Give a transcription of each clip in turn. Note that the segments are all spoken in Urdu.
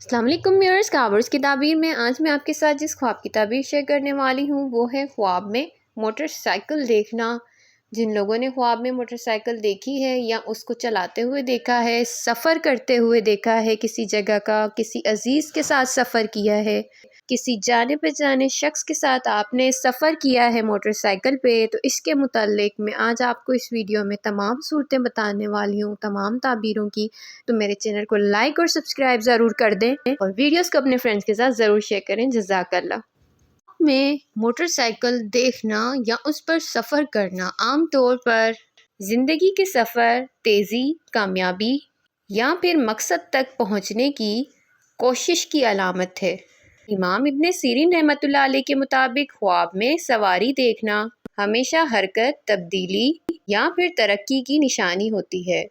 السلام علیکم ویورز، کاورز کی تعبیر میں آج میں آپ کے ساتھ جس خواب کی تعبیر شیئر کرنے والی ہوں وہ ہے خواب میں موٹر سائیکل دیکھنا۔ جن لوگوں نے خواب میں موٹر سائیکل دیکھی ہے یا اس کو چلاتے ہوئے دیکھا ہے، سفر کرتے ہوئے دیکھا ہے، کسی جگہ کا کسی عزیز کے ساتھ سفر کیا ہے، کسی جانے پہچانے شخص کے ساتھ آپ نے سفر کیا ہے موٹر سائیکل پہ، تو اس کے متعلق میں آج آپ کو اس ویڈیو میں تمام صورتیں بتانے والی ہوں، تمام تعبیروں کی۔ تو میرے چینل کو لائک اور سبسکرائب ضرور کر دیں اور ویڈیوز کو اپنے فرینڈز کے ساتھ ضرور شیئر کریں۔ جزاک اللہ۔ میں موٹر سائیکل دیکھنا یا اس پر سفر کرنا عام طور پر زندگی کے سفر، تیزی، کامیابی یا پھر مقصد تک پہنچنے کی کوشش کی علامت ہے۔ امام ابن سیرین رحمۃ اللہ علیہ کے مطابق خواب میں سواری دیکھنا ہمیشہ حرکت، تبدیلی یا پھر ترقی کی نشانی ہوتی ہے۔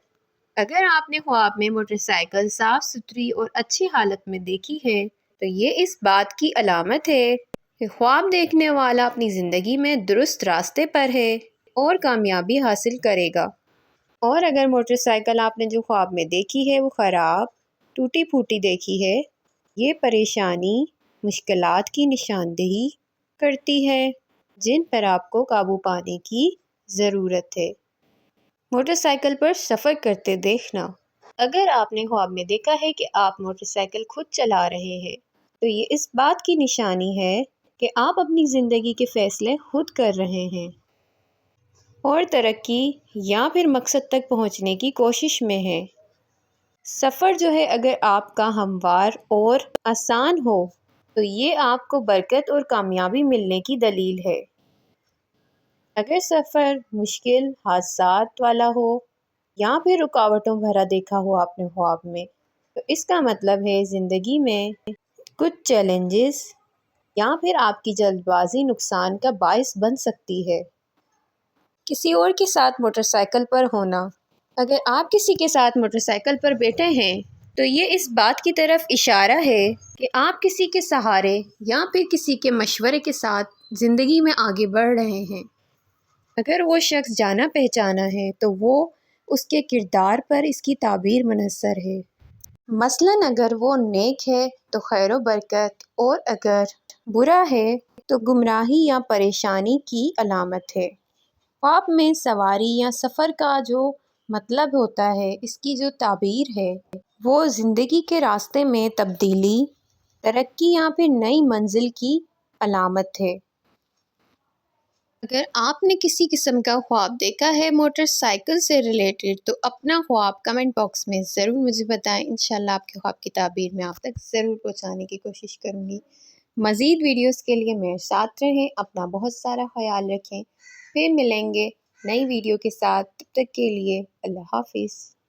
اگر آپ نے خواب میں موٹر سائیکل صاف ستھری اور اچھی حالت میں دیکھی ہے تو یہ اس بات کی علامت ہے کہ خواب دیکھنے والا اپنی زندگی میں درست راستے پر ہے اور کامیابی حاصل کرے گا۔ اور اگر موٹر سائیکل آپ نے جو خواب میں دیکھی ہے وہ خراب، ٹوٹی پھوٹی دیکھی ہے، یہ پریشانی، مشکلات کی نشاندہی کرتی ہے جن پر آپ کو قابو پانے کی ضرورت ہے۔ موٹر سائیکل پر سفر کرتے دیکھنا، اگر آپ نے خواب میں دیکھا ہے کہ آپ موٹر سائیکل خود چلا رہے ہیں تو یہ اس بات کی نشانی ہے کہ آپ اپنی زندگی کے فیصلے خود کر رہے ہیں اور ترقی یا پھر مقصد تک پہنچنے کی کوشش میں ہیں۔ سفر جو ہے اگر آپ کا ہموار اور آسان ہو تو یہ آپ کو برکت اور کامیابی ملنے کی دلیل ہے۔ اگر سفر مشکل، حادثات والا ہو یا پھر رکاوٹوں بھرا دیکھا ہو آپ نے خواب میں تو اس کا مطلب ہے زندگی میں کچھ چیلنجز یا پھر آپ کی جلد بازی نقصان کا باعث بن سکتی ہے۔ کسی اور کے ساتھ موٹر سائیکل پر ہونا، اگر آپ کسی کے ساتھ موٹر سائیکل پر بیٹھے ہیں تو یہ اس بات کی طرف اشارہ ہے کہ آپ کسی کے سہارے یا پھر کسی کے مشورے کے ساتھ زندگی میں آگے بڑھ رہے ہیں۔ اگر وہ شخص جانا پہچانا ہے تو وہ اس کے کردار پر اس کی تعبیر منحصر ہے۔ مثلاً اگر وہ نیک ہے تو خیر و برکت، اور اگر برا ہے تو گمراہی یا پریشانی کی علامت ہے۔ خواب میں سواری یا سفر کا جو مطلب ہوتا ہے، اس کی جو تعبیر ہے وہ زندگی کے راستے میں تبدیلی، ترقی یا پھر نئی منزل کی علامت ہے۔ اگر آپ نے کسی قسم کا خواب دیکھا ہے موٹر سائیکل سے ریلیٹڈ تو اپنا خواب کمنٹ باکس میں ضرور مجھے بتائیں۔ انشاءاللہ آپ کے خواب کی تعبیر میں آپ تک ضرور پہنچانے کی کوشش کروں گی۔ مزید ویڈیوز کے لیے میرے ساتھ رہیں، اپنا بہت سارا خیال رکھیں، پھر ملیں گے نئی ویڈیو کے ساتھ۔ تب تک کے لیے اللہ حافظ۔